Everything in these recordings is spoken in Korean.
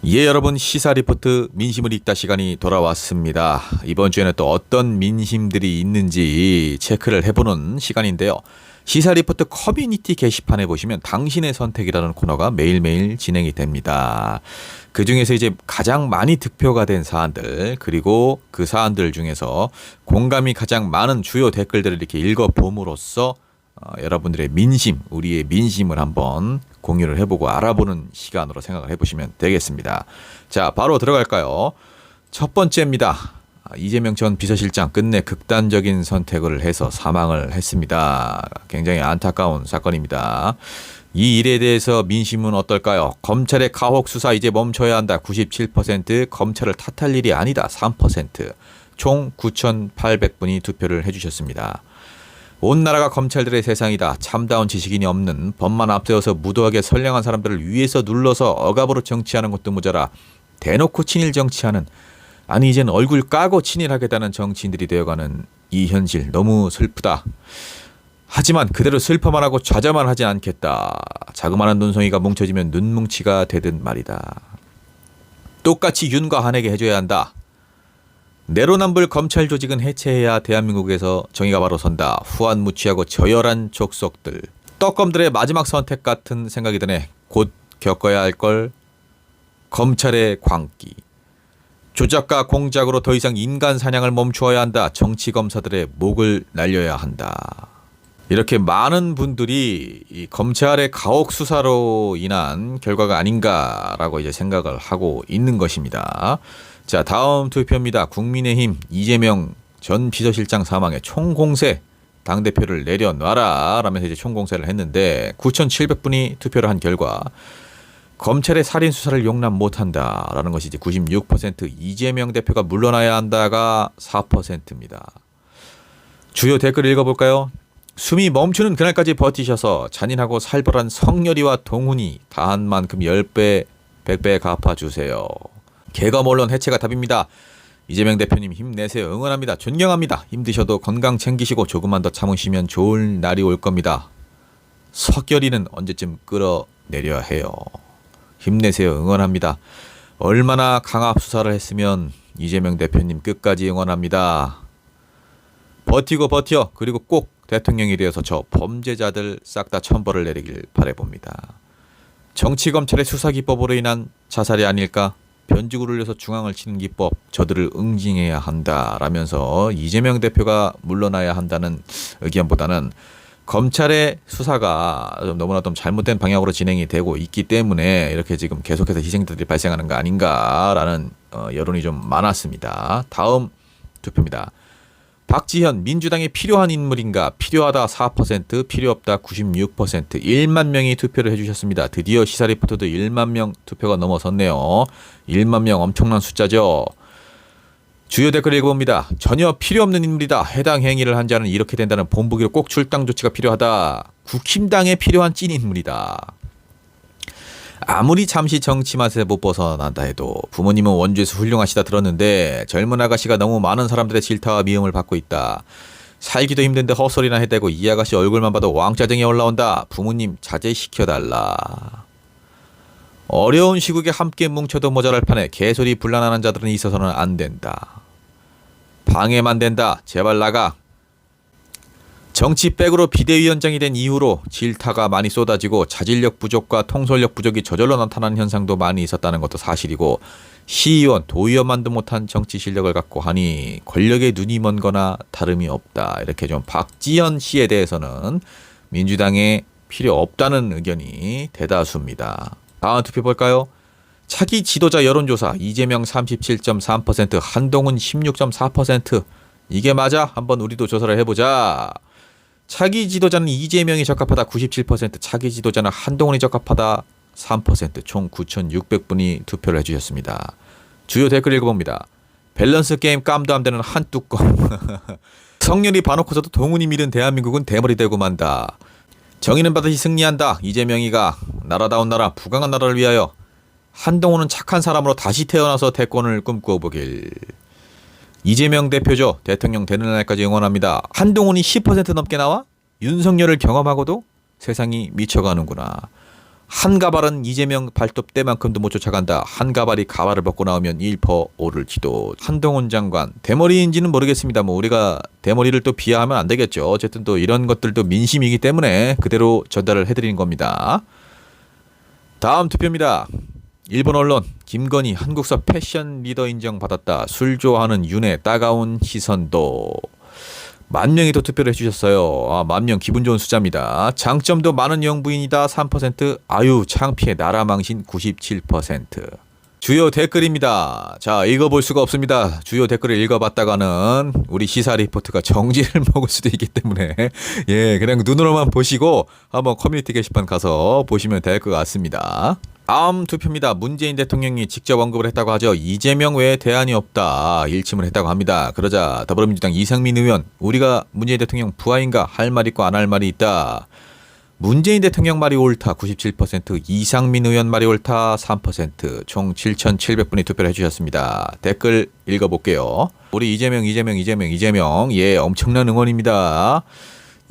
예, 여러분 시사 리포트 민심을 읽다 시간이 돌아왔습니다. 이번 주에는 또 어떤 민심들이 있는지 체크를 해보는 시간인데요. 시사 리포트 커뮤니티 게시판에 보시면 당신의 선택이라는 코너가 매일매일 진행이 됩니다. 그 중에서 이제 가장 많이 득표가 된 사안들, 그리고 그 사안들 중에서 공감이 가장 많은 주요 댓글들을 이렇게 읽어봄으로써 여러분들의 민심, 우리의 민심을 한번 공유를 해보고 알아보는 시간으로 생각을 해보시면 되겠습니다. 자, 바로 들어갈까요? 첫 번째입니다. 이재명 전 비서실장 끝내 극단적인 선택을 해서 사망을 했습니다. 굉장히 안타까운 사건입니다. 이 일에 대해서 민심은 어떨까요? 검찰의 가혹 수사 이제 멈춰야 한다. 97%, 검찰을 탓할 일이 아니다. 3%, 총 9,800분이 투표를 해주셨습니다. 온 나라가 검찰들의 세상이다. 참다운 지식인이 없는 법만 앞세워서 무도하게 선량한 사람들을 위에서 눌러서 억압으로 정치하는 것도 모자라 대놓고 친일 정치하는, 아니 이젠 얼굴 까고 친일하겠다는 정치인들이 되어가는 이 현실 너무 슬프다. 하지만 그대로 슬퍼만 하고 좌절만 하진 않겠다. 자그마한 눈송이가 뭉쳐지면 눈뭉치가 되듯 말이다. 똑같이 윤과 한에게 해줘야 한다. 내로남불 검찰 조직은 해체해야 대한민국에서 정의가 바로 선다. 후한무치하고 저열한 족속들. 떡검들의 마지막 선택 같은 생각이 드네. 곧 겪어야 할 걸. 검찰의 광기. 조작과 공작으로 더 이상 인간 사냥을 멈추어야 한다. 정치 검사들의 목을 날려야 한다. 이렇게 많은 분들이 이 검찰의 가혹 수사로 인한 결과가 아닌가라고 이제 생각을 하고 있는 것입니다. 자, 다음 투표입니다. 국민의힘 이재명 전 비서실장 사망에 총공세, 당대표를 내려놔라 라면서 이제 총공세를 했는데 9,700분이 투표를 한 결과 검찰의 살인 수사를 용납 못한다 라는 것이 이제 96%, 이재명 대표가 물러나야 한다가 4%입니다. 주요 댓글 읽어볼까요? 숨이 멈추는 그날까지 버티셔서 잔인하고 살벌한 성렬이와 동훈이 다한 만큼 10배, 100배 갚아주세요. 개가 물론 해체가 답입니다. 이재명 대표님 힘내세요. 응원합니다. 존경합니다. 힘드셔도 건강 챙기시고 조금만 더 참으시면 좋은 날이 올 겁니다. 석열이는 언제쯤 끌어내려야 해요. 힘내세요. 응원합니다. 얼마나 강압 수사를 했으면 이재명 대표님 끝까지 응원합니다. 버티고 버텨. 그리고 꼭 대통령이 되어서 저 범죄자들 싹 다 천벌을 내리길 바라봅니다. 정치검찰의 수사기법으로 인한 자살이 아닐까? 변죽을 흘려서 중앙을 치는 기법, 저들을 응징해야 한다라면서 이재명 대표가 물러나야 한다는 의견보다는 검찰의 수사가 너무나 좀 잘못된 방향으로 진행이 되고 있기 때문에 이렇게 지금 계속해서 희생자들이 발생하는 거 아닌가라는 여론이 좀 많았습니다. 다음 투표입니다. 박지현 민주당에 필요한 인물인가? 필요하다 4%, 필요 없다 96%, 1만 명이 투표를 해주셨습니다. 드디어 시사리포터도 1만 명 투표가 넘어섰네요. 1만 명 엄청난 숫자죠. 주요 댓글 읽어봅니다. 전혀 필요 없는 인물이다. 해당 행위를 한 자는 이렇게 된다는 본보기로 꼭 출당 조치가 필요하다. 국힘당에 필요한 찐 인물이다. 아무리 잠시 정치 맛에 못 벗어난다 해도 부모님은 원주에서 훌륭하시다 들었는데 젊은 아가씨가 너무 많은 사람들의 질타와 미움을 받고 있다. 살기도 힘든데 헛소리나 해대고 이 아가씨 얼굴만 봐도 왕짜증이 올라온다. 부모님 자제시켜달라. 어려운 시국에 함께 뭉쳐도 모자랄 판에 개소리 불난하는 자들은 있어서는 안 된다. 방해만 된다. 제발 나가. 정치 백으로 비대위원장이 된 이후로 질타가 많이 쏟아지고 자질력 부족과 통솔력 부족이 저절로 나타나는 현상도 많이 있었다는 것도 사실이고, 시의원, 도의원만도 못한 정치 실력을 갖고 하니 권력에 눈이 먼 거나 다름이 없다. 이렇게 좀 박지현 씨에 대해서는 민주당에 필요 없다는 의견이 대다수입니다. 다음 투표 볼까요? 차기 지도자 여론조사 이재명 37.3%, 한동훈 16.4%. 이게 맞아? 한번 우리도 조사를 해보자. 차기 지도자는 이재명이 적합하다 97%, 차기 지도자는 한동훈이 적합하다 3%, 총 9,600분이 투표를 해주셨습니다. 주요 댓글 읽어봅니다. 밸런스 게임 깜도 안 되는 한 뚜껑. 성렬이 봐놓고서도 동훈이 밀은 대한민국은 대머리 되고 만다. 정의는 반드시 승리한다. 이재명이가 나라다운 나라, 부강한 나라를 위하여. 한동훈은 착한 사람으로 다시 태어나서 대권을 꿈꾸어 보길. 이재명 대표죠. 대통령 되는 날까지 응원합니다. 한동훈이 10% 넘게 나와? 윤석열을 경험하고도 세상이 미쳐가는구나. 한가발은 이재명 발톱 때만큼도 못 쫓아간다. 한가발이 가발을 벗고 나오면 1% 오를지도. 한동훈 장관 대머리인지는 모르겠습니다. 뭐 우리가 대머리를 또 비하하면 안 되겠죠. 어쨌든 또 이런 것들도 민심이기 때문에 그대로 전달을 해드리는 겁니다. 다음 투표입니다. 일본 언론 김건희 한국서 패션 리더 인정받았다. 술 좋아하는 윤의 따가운 시선도. 10,000명이 또 투표를 해주셨어요. 10,000명 기분 좋은 숫자입니다. 장점도 많은 영부인이다 3%. 아유 창피해 나라 망신 97%. 주요 댓글입니다. 자, 읽어볼 수가 없습니다. 주요 댓글을 읽어봤다가는 우리 시사 리포트가 정지를 먹을 수도 있기 때문에 그냥 눈으로만 보시고 한번 커뮤니티 게시판 가서 보시면 될 것 같습니다. 다음 투표입니다. 문재인 대통령이 직접 언급을 했다고 하죠. 이재명 외에 대안이 없다. 일침을 했다고 합니다. 그러자 더불어민주당 이상민 의원, 우리가 문재인 대통령 부하인가 할 말 있고 안 할 말이 있다. 문재인 대통령 말이 옳다 97%, 이상민 의원 말이 옳다 3%, 총 7,700분이 투표를 해주셨습니다. 댓글 읽어볼게요. 우리 이재명 엄청난 응원입니다.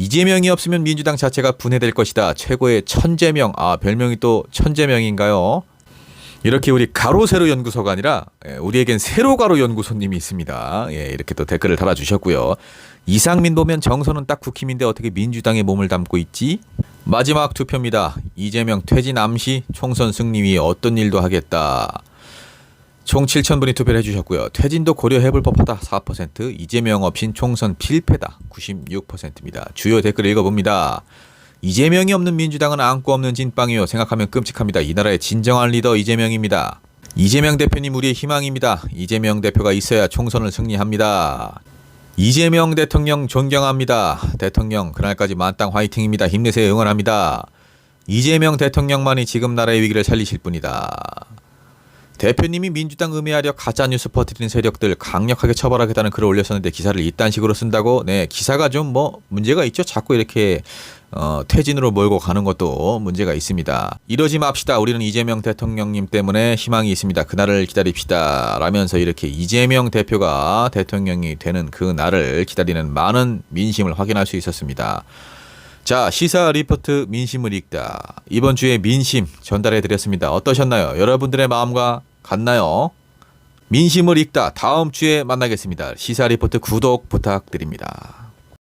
이재명이 없으면 민주당 자체가 분해될 것이다. 최고의 천재명. 별명이 또 천재명인가요? 이렇게 우리 가로세로 연구소가 아니라 우리에겐 세로가로 연구소님이 있습니다. 이렇게 또 댓글을 달아주셨고요. 이상민 보면 정서는 딱 국힘인데 어떻게 민주당에 몸을 담고 있지? 마지막 투표입니다. 이재명 퇴진 암시 총선 승리 위해 어떤 일도 하겠다. 총 7,000분이 투표를 해주셨고요. 퇴진도 고려해볼 법하다 4%, 이재명 없인 총선 필패다 96%입니다. 주요 댓글 읽어봅니다. 이재명이 없는 민주당은 안고 없는 진빵이요. 생각하면 끔찍합니다. 이 나라의 진정한 리더 이재명입니다. 이재명 대표님 우리의 희망입니다. 이재명 대표가 있어야 총선을 승리합니다. 이재명 대통령 존경합니다. 대통령 그날까지 만땅 화이팅입니다. 힘내세요. 응원합니다. 이재명 대통령만이 지금 나라의 위기를 살리실 분이다. 대표님이 민주당 음해하려 가짜뉴스 퍼뜨리는 세력들 강력하게 처벌하겠다는 글을 올렸었는데 기사를 이딴 식으로 쓴다고? 기사가 좀 문제가 있죠. 자꾸 이렇게 퇴진으로 몰고 가는 것도 문제가 있습니다. 이러지 맙시다. 우리는 이재명 대통령님 때문에 희망이 있습니다. 그날을 기다립시다. 라면서 이렇게 이재명 대표가 대통령이 되는 그 날을 기다리는 많은 민심을 확인할 수 있었습니다. 자, 시사 리포트 민심을 읽다. 이번 주에 민심 전달해 드렸습니다. 어떠셨나요? 여러분들의 마음과 같나요? 민심을 읽다. 다음 주에 만나겠습니다. 시사 리포트 구독 부탁드립니다.